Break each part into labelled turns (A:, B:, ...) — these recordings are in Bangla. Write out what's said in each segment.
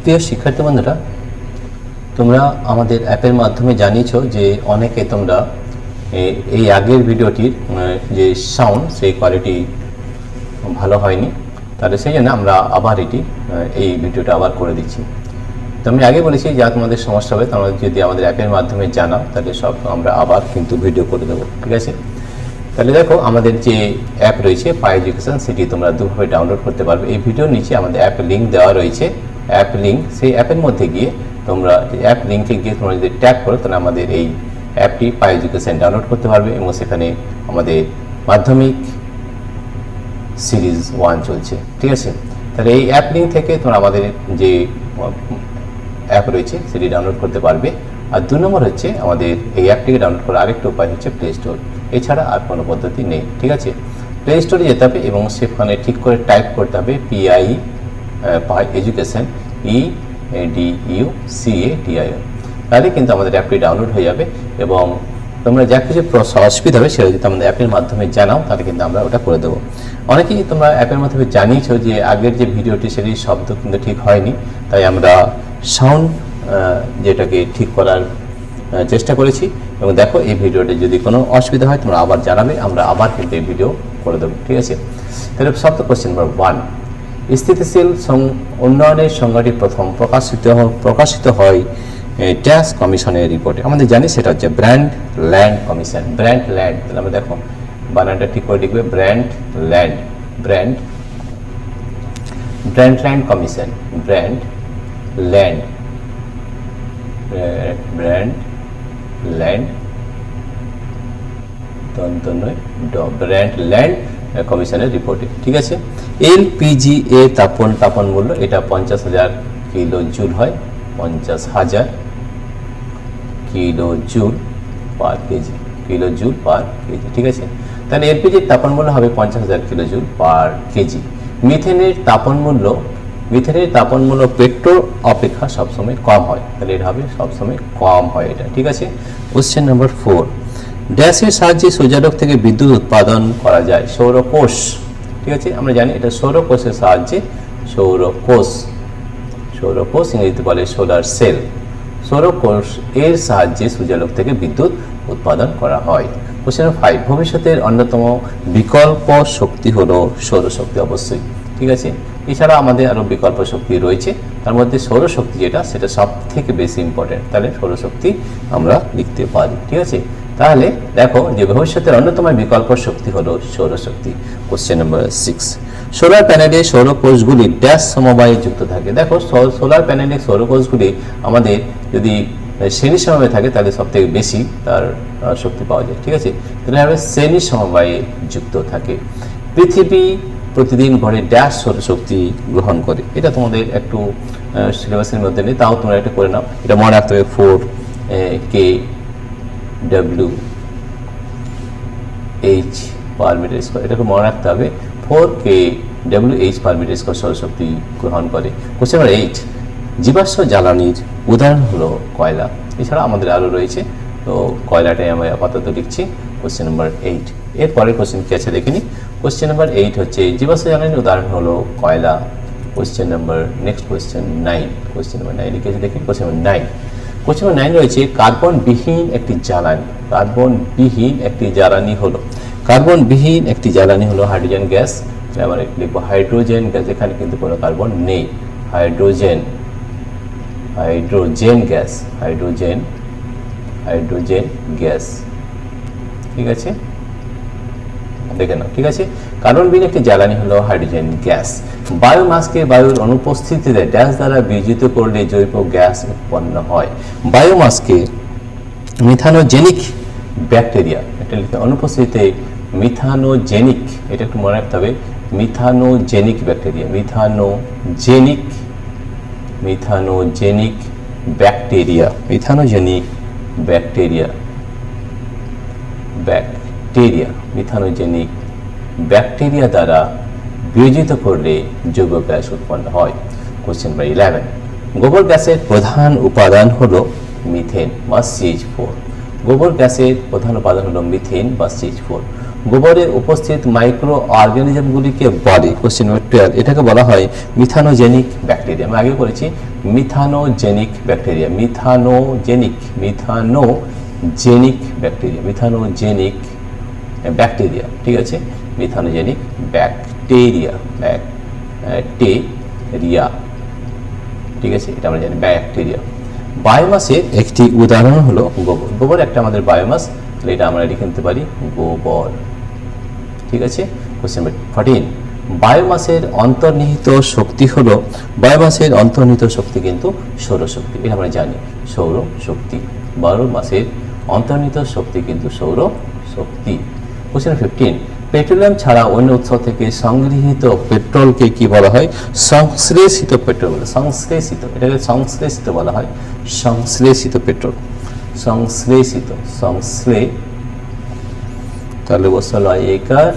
A: প্রিয় শিক্ষার্থী বন্ধুরা, তোমরা আমাদের অ্যাপের মাধ্যমে জানিয়েছো যে অনেকে তোমরা এই আগের ভিডিওটির যে সাউন্ড সেই কোয়ালিটি ভালো হয়নি, তাহলে সেই জন্য আমরা আবার এই ভিডিওটা আবার করে দিচ্ছি। তো আমি আগে বলেছি যা তোমাদের সমস্যা হবে তোমরা যদি আমাদের অ্যাপের মাধ্যমে জানাও তাহলে সব আমরা আবার কিন্তু ভিডিও করে দেবো, ঠিক আছে? তাহলে দেখো, আমাদের যে অ্যাপ রয়েছে পাই এডুকেশন, সেটি তোমরা দুভাবে ডাউনলোড করতে পারবে। এই ভিডিওর নিচে আমাদের অ্যাপ লিঙ্ক দেওয়া রয়েছে, অ্যাপ লিঙ্ক। সেই অ্যাপের মধ্যে গিয়ে তোমরা অ্যাপ লিঙ্কে গিয়ে তোমরা যদি ট্যাপ করো তাহলে আমাদের এই অ্যাপটি পাই এডুকেশন ডাউনলোড করতে পারবে এবং সেখানে আমাদের মাধ্যমিক সিরিজ 1 চলছে, ঠিক আছে? তাহলে এই অ্যাপ লিঙ্ক থেকে তোমরা আমাদের যে অ্যাপ রয়েছে সেটি ডাউনলোড করতে পারবে। আর 2 নম্বর হচ্ছে, আমাদের এই অ্যাপটিকে ডাউনলোড করার আরেকটা উপায় হচ্ছে প্লে স্টোর। এছাড়া আর কোনো পদ্ধতি নেই, ঠিক আছে? প্লে স্টোরে যেতে হবে এবং সেখানে ঠিক করে টাইপ করতে হবে PI এডুকেশন EDUCATIO, তাহলে কিন্তু আমাদের অ্যাপটি ডাউনলোড হয়ে যাবে। এবং তোমরা যা কিছু অসুবিধা হবে সেটা যদি আমাদের অ্যাপের মাধ্যমে জানাও তাহলে কিন্তু আমরা ওটা করে দেবো। অনেকেই তোমরা অ্যাপের মাধ্যমে জানিয়েছো যে আগের যে ভিডিওটি সেটির শব্দ কিন্তু ঠিক হয়নি, তাই আমরা সাউন্ড যেটাকে ঠিক করার চেষ্টা করেছি। এবং দেখো, এই ভিডিওতে যদি কোনো অসুবিধা হয় তোমরা আবার জানাবে, আমরা আবার কিন্তু এই ভিডিও করে দেবো, ঠিক আছে? তাহলে শব্দ কোশ্চেন নাম্বার 1, স্থিতিশীল উন্নয়নের সংজ্ঞাটি প্রথম প্রকাশিত হয় ট্যাক্স কমিশনের রিপোর্টে। আমাদের জানি সেটা হচ্ছে brand land commission. Brand land, তাহলে আমরা দেখো বানানটা ঠিক করে লিখবে, brand land, brand land commission, brand land, brand land brand land কমিশনের রিপোর্টে, ঠিক আছে? LPG এর তাপন মূল্য এটা 50,000 কিলো জুল হয়, 50,000 kilo joule per kg, kilo joule per kg, ঠিক আছে? তাহলে LPG এর তাপন মূল্য হবে 50,000 কিলো জুল পার কেজি। মিথেনের তাপন মূল্য পেট্রোল অপেক্ষা সবসময় কম হয়, তাহলে এটা হবে সবসময় কম হয় এটা, ঠিক আছে? কোশ্চেন নাম্বার 4, ড্যাশের সাহায্যে সূর্যালোক থেকে বিদ্যুৎ উৎপাদন করা যায়। সৌরকোষ, ঠিক আছে? আমরা জানি এটা সৌরকোষের সাহায্যে, সৌরকোষ ইংরেজিতে বলে সোলার সেল। সৌরকোষ এর সাহায্যে সূর্যালোক থেকে বিদ্যুৎ উৎপাদন করা হয়। কোশ্চেন নাম্বার 5, ভবিষ্যতের অন্যতম বিকল্প শক্তি হলো সৌরশক্তি, অবশ্যই, ঠিক আছে? এছাড়া আমাদের আরও বিকল্প শক্তি রয়েছে, তার মধ্যে সৌরশক্তি সেটা সব থেকে বেশি ইম্পর্টেন্ট, তাহলে সৌরশক্তি আমরা লিখতে পারি, ঠিক আছে? তাহলে দেখো যে ভবিষ্যতের অন্যতম বিকল্প শক্তি হলো সৌরশক্তি। কোশ্চেন নাম্বার 6, সোলার প্যানেলে সৌরকোষগুলি ড্যাশ সমবায়ে যুক্ত থাকে। দেখো, সোলার প্যানেলে সৌরকোষগুলি আমাদের যদি শ্রেণী সমবায়ে থাকে তাহলে সব থেকে বেশি তার শক্তি পাওয়া যায়, ঠিক আছে? তাহলে হবে শ্রেণী সমবায়ে যুক্ত থাকে। পৃথিবী প্রতিদিন গড়ে ড্যাশ সৌরশক্তি গ্রহণ করে। এটা তোমাদের একটু সিলেবাসের মধ্যে নেই, তাও তোমরা এটা করে নাও। এটা মনে রাখতে হবে 4 kWh পার মিটার স্কোয়ার, এটাকে মনে রাখতে হবে 4 kWh পার মিটার স্কোয়ার সৌরশক্তি গ্রহণ করে। কোশ্চেন নাম্বার 8, জীবাশ্ম জ্বালানির উদাহরণ হলো কয়লা। এছাড়া আমাদের আরও রয়েছে, তো কয়লাটাই আমি আপাতত লিখছি। কোশ্চেন নাম্বার 8, এরপরের কোশ্চেন কি আছে দেখে নিই। কোশ্চেন নাম্বার 8 হচ্ছে জীবাশ্ম জ্বালানির উদাহরণ হলো কয়লা। কোশ্চেন নাম্বার 9, কোশ্চেন নাম্বার 9 লিখেছে দেখি। কোশ্চেন নাম্বার 9 রয়েছে কার্বনবিহীন একটি জ্বালানি হলো হাইড্রোজেন গ্যাস। আমরা লিখবো হাইড্রোজেন গ্যাস, এখানে কিন্তু কোনো কার্বন নেই, হাইড্রোজেন গ্যাস, ঠিক আছে? দেখে নাও, ঠিক আছে? কার্বনবিহীন একটি জ্বালানি হলো হাইড্রোজেন গ্যাস। বায়োমাসকে বায়ুর অনুপস্থিতিতে ড্যাশ দ্বারা বিয়োজিত করলে জৈব গ্যাস উৎপন্ন হয়। বায়োমাসকে মিথানোজেনিক ব্যাকটেরিয়া, এটা লিখতে অনুপস্থিতিতে মিথানোজেনিক, এটা একটু মনে রাখতে হবে, মিথানোজেনিক ব্যাকটেরিয়া, মিথানোজেনিক ব্যাকটেরিয়া দ্বারা বিয়োজিত করলে জৈব গ্যাস উৎপন্ন হয়। কোশ্চেন নাম্বার 11, গোবর গ্যাসের প্রধান উপাদান হলো মিথেন বা CH4। গোবর গ্যাসের প্রধান উপাদান হলো মিথেন বা CH4। গোবরে উপস্থিত মাইক্রো অর্গানিজমগুলিকে বলে। কোশ্চেন নম্বর 12, এটাকে বলা হয় মিথানোজেনিক ব্যাকটেরিয়া। আমি আগে করেছি মিথানোজেনিক ব্যাকটেরিয়া, মিথানোজেনিক ব্যাকটেরিয়া, ঠিক আছে, মিথানোজেনিক ব্যাকটেরিয়া, ঠিক আছে, এটা আমরা জানি ব্যাকটেরিয়া। বায়োমাসের একটি উদাহরণ হলো গোবর। গোবর একটা আমাদের বায়োমাস, এটা আমরা লিখে নিতে পারি গোবর, ঠিক আছে। কোশ্চেন নম্বর 14, বায়োমাসের অন্তর্নিহিত শক্তি হলো, বায়োমাসের অন্তর্নিহিত শক্তি কিন্তু সৌরশক্তি, এটা আমরা জানি সৌরশক্তি। বায়োমাসের অন্তর্নিহিত শক্তি কিন্তু সৌরশক্তি। কোশ্চেন 15, পেট্রোলিয়াম ছাড়া অন্য উৎস থেকে সংগৃহীত পেট্রোলকে কি বলা হয়? সংশ্লেষিত পেট্রোল বলে। সংশ্লেষিত, এটাকে সংশ্লেষিত বলা হয়, সংশ্লেষিত পেট্রোল, তাহলে বসল একার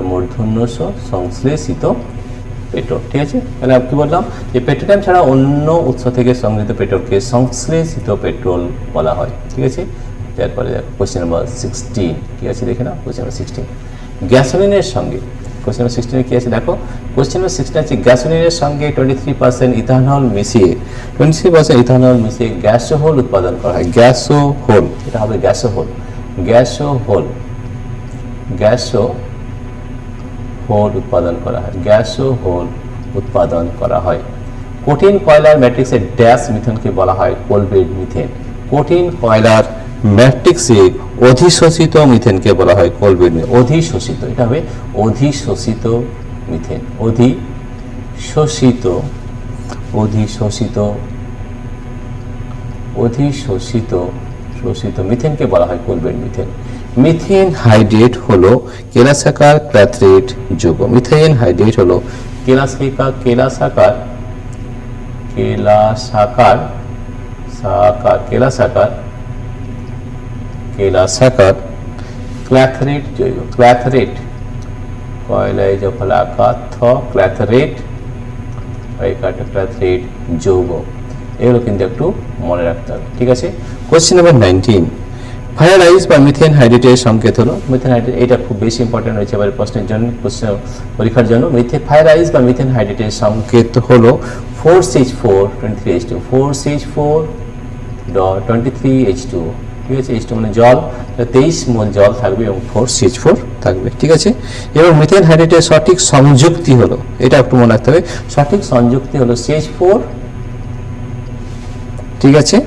A: মূর্ধন্য সংশ্লেষিত পেট্রোল, ঠিক আছে। তাহলে কি বললাম যে পেট্রোলিয়াম ছাড়া অন্য উৎস থেকে সংগৃহীত পেট্রোলকে সংশ্লেষিত পেট্রোল বলা হয়, ঠিক আছে। তারপরে দেখো কোশ্চেন নাম্বার 16, ঠিক আছে, দেখে নাও কোশ্চেন নাম্বার 16, গ্যাসোলিনের সঙ্গে, কোশ্চেন নাম্বার 16 কি আছে দেখো, কোশ্চেন নাম্বার 16 আছে গ্যাসোলিনের সঙ্গে 23% ইথানল মিশিয়ে, 23% ইথানল মিশিয়ে গ্যাসোহল উৎপাদন করা হয়। গ্যাসোহল, এটা হবে গ্যাসোহল উৎপাদন করা হয়, উৎপাদন করা হয়। কঠিন কয়লার ম্যাট্রিক্সের ড্যাশ মিথেনকে বলা হয় কোলবেড মিথেন। কঠিন কয়লার ম্যাট্রিক্সে অধিশোষিত মিথেনকে বলা হয় কোলবেড মিথেন। অধিশোষিত, এটা হবে অধিশোষিত মিথেন, শোষিত মিথেনকে বলা হয় কোলবেড মিথেন। মিথেন হাইড্রেট হলো কেলাসাকার ক্ল্যাথরেট যৌগ। মিথেন হাইড্রেট হলো কেলাসাকার ক্ল্যাথরেট যৌগ। ক্ল্যাথরেট, কয়লায় জফলাকার ক্ল্যাথরেট যৌগ, এগুলো কিন্তু একটু মনে রাখতে হবে, ঠিক আছে। কোশ্চেন নাম্বার 19, ফায়ার আইস বা মিথেন হাইড্রেটের সংকেত হলো, মিথেন হাইড্রেট, এটা খুব বেশি ইম্পর্টেন্ট হয়েছে এবার প্রশ্নের জন্য, পরীক্ষার জন্য। ফায়ার আইস বা মিথেন হাইড্রেটের সংকেত হলো 4CH4 23H2, 4CH4.23H2, ঠিক আছে। H2 মানে জল, 23 মোল জল থাকবে এবং 4CH4 থাকবে, ঠিক আছে। এবং মিথেন হাইড্রেটের সঠিক সংযুক্তি হলো, এটা একটু মনে রাখতে হবে, সঠিক সংযুক্তি হলো CH4, ঠিক আছে,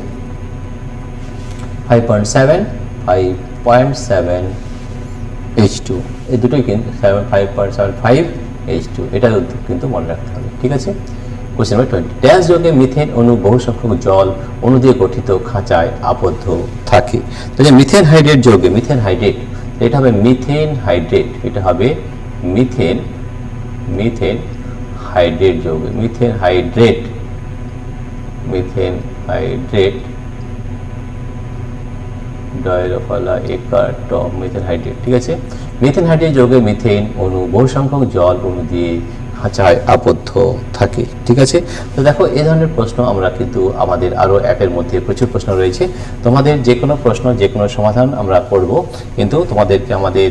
A: 5.7 H2, এই দুটোই কিন্তু 5.75 H2, এটা কিন্তু মনে রাখতে হবে, ঠিক আছে। কোশ্চেন নাম্বার 20, ড্যাশ যৌগে মিথেন অণু বহু সংখ্যক জল অণু দিয়ে গঠিত খাঁচায় আবদ্ধ থাকে। তাহলে মিথেন হাইড্রেট যৌগে, মিথেন হাইড্রেট, এটা হবে মিথেন হাইড্রেট, এটা হবে মিথেন হাইড্রেট যৌগে, মিথেন হাইড্রেট মিথেন হাইড্রেট, ঠিক আছে। মিথেন হাইড্রেট যৌগে মিথেন অণু বহু সংখ্যক জল অণু দিয়ে খাঁচায় আবদ্ধ থাকে, ঠিক আছে। তো দেখো এই ধরনের প্রশ্ন আমরা কিন্তু আমাদের আরও অ্যাপের মধ্যে প্রচুর প্রশ্ন রয়েছে, তোমাদের যে কোনো প্রশ্ন যে কোনো সমাধান আমরা করব, কিন্তু তোমাদেরকে আমাদের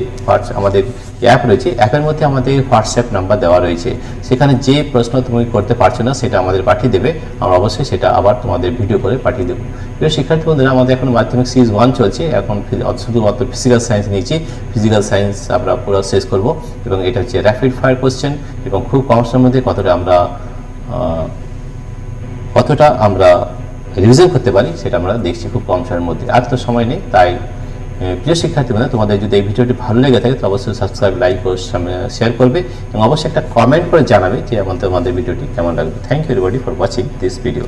A: অ্যাপ রয়েছে, অ্যাপের মধ্যে আমাদের হোয়াটসঅ্যাপ নাম্বার দেওয়া রয়েছে, সেখানে যে প্রশ্ন তুমি করতে পারছো না সেটা আমাদের পাঠিয়ে দেবে, আমরা অবশ্যই সেটা আবার তোমাদের ভিডিও করে পাঠিয়ে দেবো। প্রিয় শিক্ষার্থী বন্ধুরা, আমাদের এখন মাধ্যমিক সিরিজ 1 চলছে, এখন শুধুমাত্র ফিজিক্যাল সায়েন্স নিয়েছি, ফিজিক্যাল সায়েন্স আমরা পুরো শেষ করব, এবং এটা হচ্ছে র্যাপিড ফায়ার কোশ্চেন, এবং খুব কম সময়ের মধ্যে কতটা আমরা রিভিশন করতে পারি সেটা আমরা দেখছি খুব কম সময়ের মধ্যে। আর তো সময় নেই, তাই প্রিয় শিক্ষার্থী বন্ধুরা, তোমাদের যদি এই ভিডিওটি ভালো লেগে থাকে তো অবশ্যই সাবস্ক্রাইব, লাইক ও শেয়ার করবে, এবং অবশ্যই একটা কমেন্ট করে জানাবে যে তোমাদের ভিডিওটি কেমন লাগবে। Thank you everybody for watching this video.